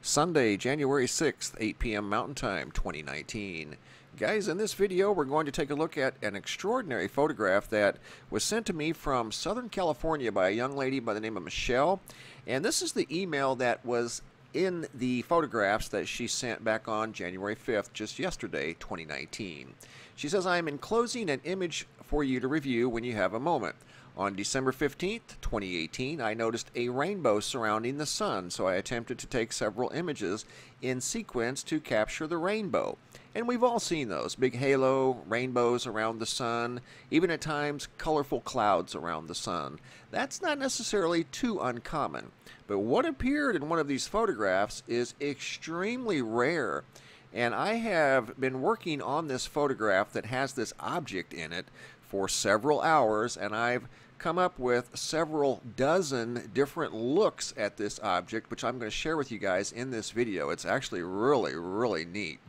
Sunday, January 6th, 8 p.m. Mountain Time, 2019. Guys, in this video, we're going to take a look at an extraordinary photograph that was sent to me from Southern California by a young lady by the name of Michelle. And this is the email that was in the photographs that she sent back on January 5th, just yesterday, 2019. She says, I am enclosing an image for you to review when you have a moment. On December 15th, 2018, I noticed a rainbow surrounding the sun, so I attempted to take several images in sequence to capture the rainbow. And we've all seen those, big halo, rainbows around the sun, even at times colorful clouds around the sun. That's not necessarily too uncommon, but what appeared in one of these photographs is extremely rare. And I have been working on this photograph that has this object in it for several hours, and I've come up with several dozen different looks at this object, which I'm going to share with you guys in this video. It's actually really neat.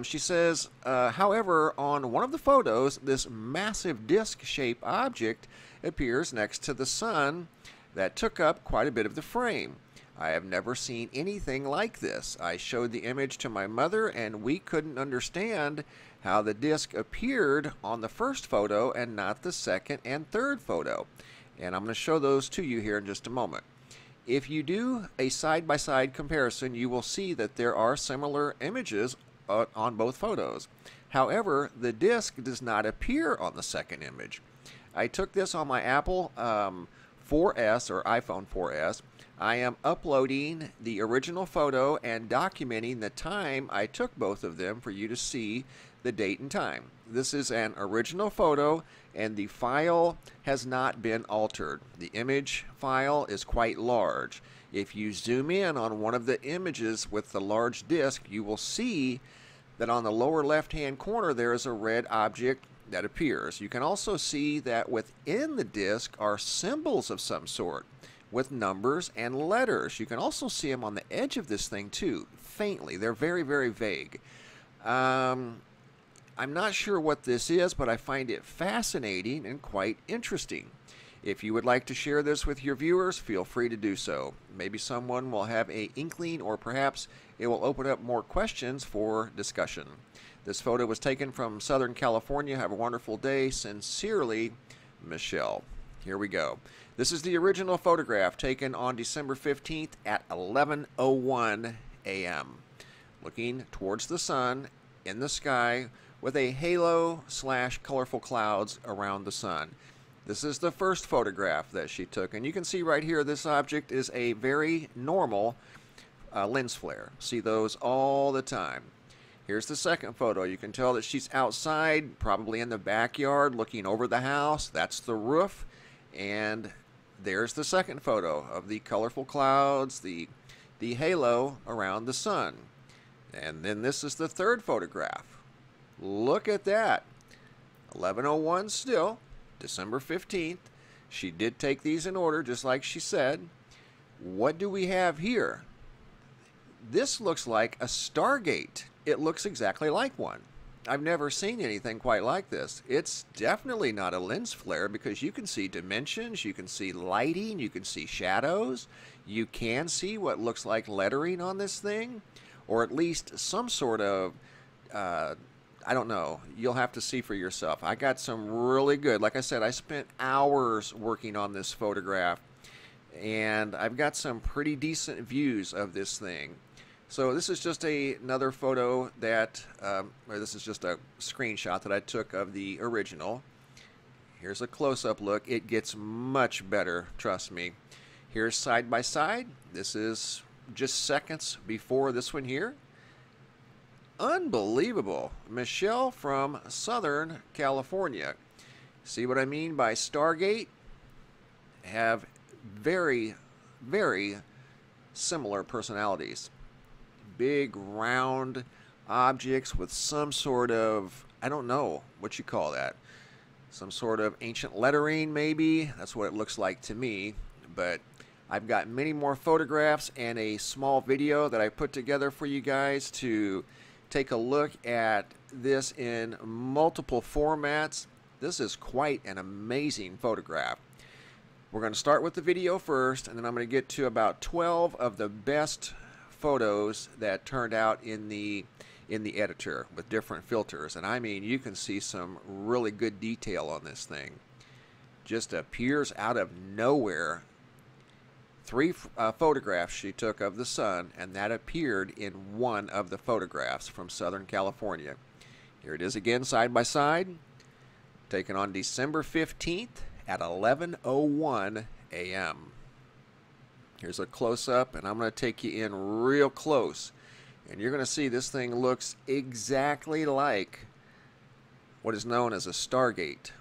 She says, however, on one of the photos, this massive disc-shaped object appears next to the sun that took up quite a bit of the frame. I have never seen anything like this. I showed the image to my mother, and we couldn't understand how the disc appeared on the first photo and not the second and third photo. And I'm going to show those to you here in just a moment. If you do a side-by-side comparison, you will see that there are similar images on both photos. However, the disc does not appear on the second image. I took this on my Apple 4S or iPhone 4S. I am uploading the original photo and documenting the time I took both of them for you to see the date and time. This is an original photo, and the file has not been altered. The image file is quite large. If you zoom in on one of the images with the large disc, you will see that on the lower left-hand corner there is a red object that appears. You can also see that within the disc are symbols of some sort with numbers and letters. You can also see them on the edge of this thing too, faintly. They're very vague. I'm not sure what this is, but I find it fascinating and quite interesting. If you would like to share this with your viewers, feel free to do so. Maybe someone will have an inkling, or perhaps it will open up more questions for discussion. This photo was taken from Southern California. Have a wonderful day. Sincerely, Michelle. Here we go. This is the original photograph taken on December 15th at 11:01 a.m. Looking towards the sun in the sky with a halo / colorful clouds around the sun. This is the first photograph that she took, and you can see right here this object is a very normal lens flare. See those all the time. Here's the second photo. You can tell that she's outside, probably in the backyard, looking over the house. That's the roof. And there's the second photo of the colorful clouds, the halo around the sun. And then this is the third photograph. Look at that. 11:01 still, December 15th. She did take these in order, just like she said. What do we have here? This looks like a Stargate. It looks exactly like one. I've never seen anything quite like this. It's definitely not a lens flare because you can see dimensions, you can see lighting, you can see shadows, you can see what looks like lettering on this thing, or at least some sort of, I don't know. You'll have to see for yourself. I got some really good, like I said, I spent hours working on this photograph, and I've got some pretty decent views of this thing. So this is just another photo that, or this is just a screenshot that I took of the original. Here's a close-up look. It gets much better, trust me. Here's side by side. This is just seconds before this one here. Unbelievable. Michelle from Southern California. See what I mean by Stargate? Have very similar personalities. Big round objects with some sort of, I don't know what you call that, some sort of ancient lettering maybe. That's what it looks like to me. But I've got many more photographs and a small video that I put together for you guys to take a look at this in multiple formats. This is quite an amazing photograph. We're going to start with the video first, and then I'm going to get to about 12 of the best photos that turned out in the editor with different filters, and I mean, you can see some really good detail on this thing. Just appears out of nowhere. 3 photographs she took of the sun, and that appeared in one of the photographs from Southern California. Here it is again, side by side, taken on December 15th at 11:01 a.m. Here's a close-up, and I'm going to take you in real close, and you're going to see this thing looks exactly like what is known as a Stargate.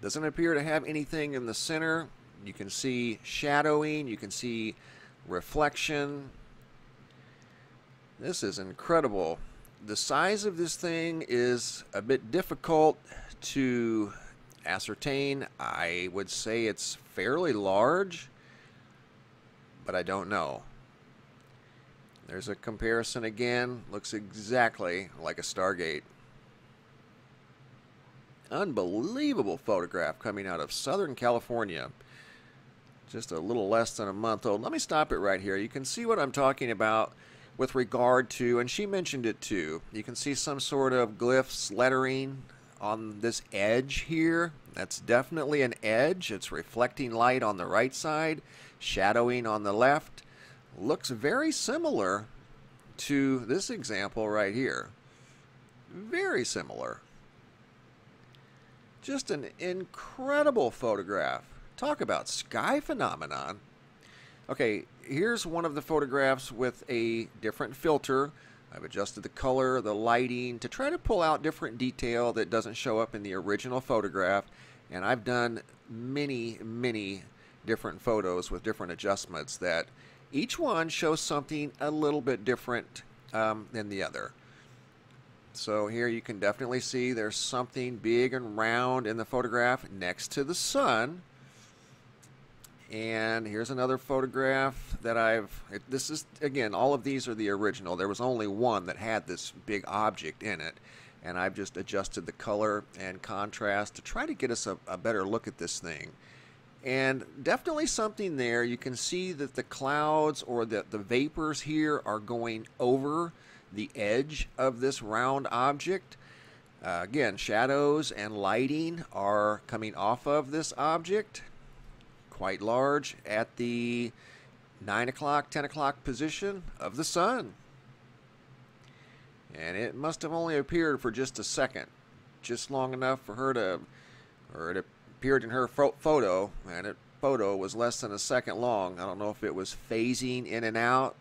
Doesn't appear to have anything in the center. You can see shadowing, you can see reflection. This is incredible. The size of this thing is a bit difficult to ascertain. I would say it's fairly large, but I don't know. There's a comparison again. Looks exactly like a Stargate. Unbelievable photograph coming out of Southern California. Just a little less than a month old. Let me stop it right here. You can see what I'm talking about with regard to, and she mentioned it too, you can see some sort of glyphs, lettering on this edge here. That's definitely an edge. It's reflecting light on the right side, shadowing on the left. Looks very similar to this example right here. Very similar. Just an incredible photograph. Talk about sky phenomenon. Okay, here's one of the photographs with a different filter. I've adjusted the color, the lighting, to try to pull out different detail that doesn't show up in the original photograph. And I've done many, many different photos with different adjustments that each one shows something a little bit different than the other. So here you can definitely see there's something big and round in the photograph next to the sun. And here's another photograph that this is, again, all of these are the original. There was only one that had this big object in it. And I've just adjusted the color and contrast to try to get us a better look at this thing. And definitely something there. You can see that the clouds or the vapors here are going over the edge of this round object. Again, shadows and lighting are coming off of this object. Quite large at the 9 o'clock, 10 o'clock position of the sun. And it must have only appeared for just a second. Just long enough for her to, or it appeared in her photo, and it photo was less than a second long. I don't know if it was phasing in and out.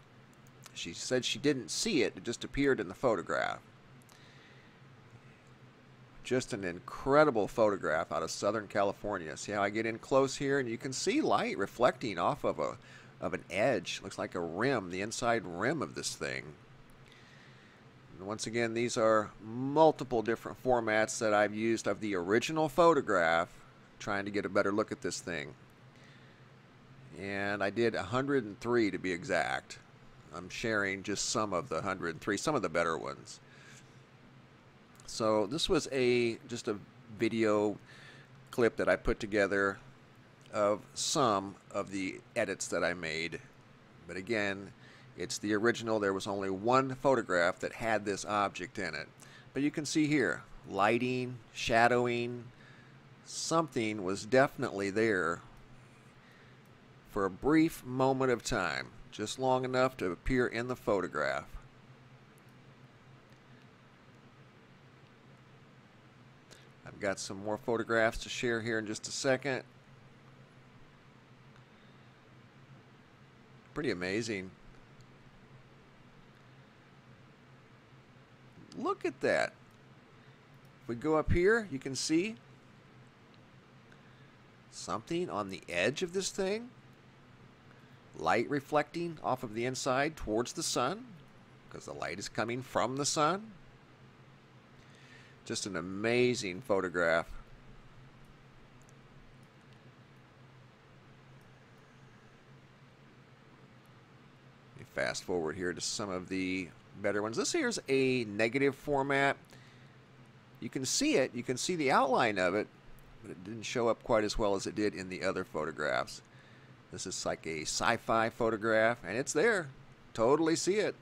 She said she didn't see it. It just appeared in the photograph. Just an incredible photograph out of Southern California. See how I get in close here, and you can see light reflecting off of an edge. Looks like a rim, the inside rim of this thing. And once again, these are multiple different formats that I've used of the original photograph, trying to get a better look at this thing. And I did 103 to be exact. I'm sharing just some of the 103, some of the better ones. So this was just a video clip that I put together of some of the edits that I made. But again, it's the original. There was only one photograph that had this object in it. But you can see here, lighting, shadowing, something was definitely there for a brief moment of time, just long enough to appear in the photograph. I've got some more photographs to share here in just a second. Pretty amazing. Look at that. If we go up here, you can see something on the edge of this thing. Light reflecting off of the inside towards the sun, because the light is coming from the sun. Just an amazing photograph. Let me fast forward here to some of the better ones. This here's a negative format. You can see it, you can see the outline of it, but it didn't show up quite as well as it did in the other photographs. This is like a sci-fi photograph, and it's there. Totally see it.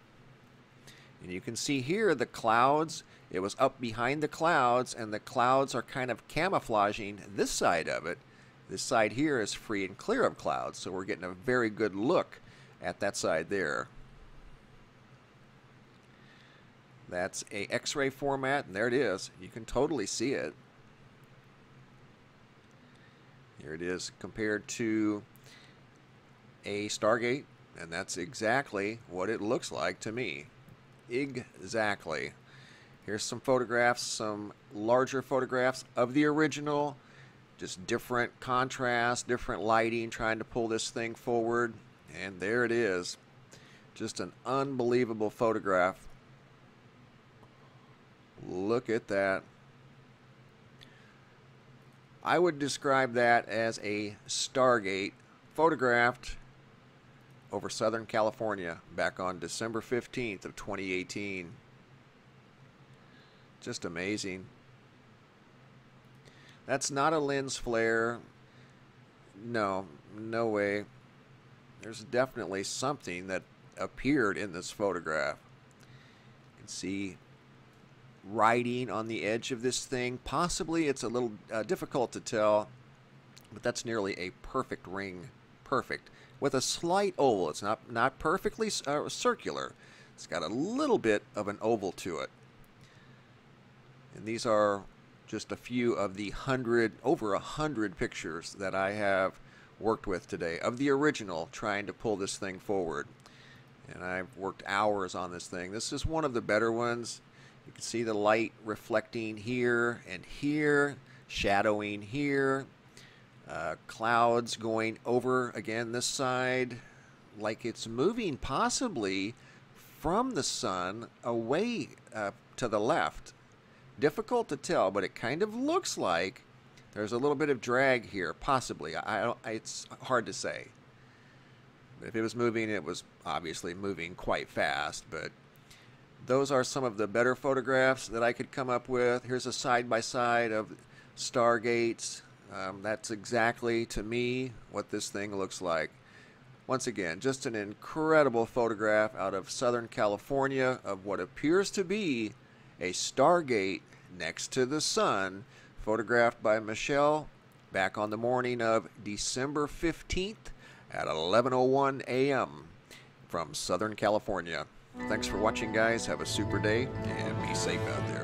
And you can see here the clouds. It was up behind the clouds, and the clouds are kind of camouflaging this side of it. This side here is free and clear of clouds, so we're getting a very good look at that side there. That's a X-ray format, and there it is. You can totally see it. Here it is compared to a Stargate, and that's exactly what it looks like to me. Exactly. Here's some photographs, some larger photographs of the original. Just different contrast, different lighting, trying to pull this thing forward. And there it is. Just an unbelievable photograph. Look at that. I would describe that as a Stargate photographed over Southern California back on December 15th of 2018. Just amazing. That's not a lens flare. No, no way. There's definitely something that appeared in this photograph. You can see writing on the edge of this thing. Possibly it's a little difficult to tell, but that's nearly a perfect ring. Perfect. With a slight oval. It's not perfectly circular. It's got a little bit of an oval to it. And these are just a few of the over 100 pictures that I have worked with today of the original, trying to pull this thing forward. And I've worked hours on this thing. This is one of the better ones. You can see the light reflecting here and here, shadowing here, clouds going over again this side, like it's moving possibly from the sun away to the left. Difficult to tell, but it kind of looks like there's a little bit of drag here, possibly. It's hard to say. But if it was moving, it was obviously moving quite fast. But those are some of the better photographs that I could come up with. Here's a side-by-side of Stargates. That's exactly, to me, what this thing looks like. Once again, just an incredible photograph out of Southern California of what appears to be a Stargate next to the sun, photographed by Michelle back on the morning of December 15th at 11:01 a.m. from Southern California. Thanks for watching, guys. Have a super day, and be safe out there.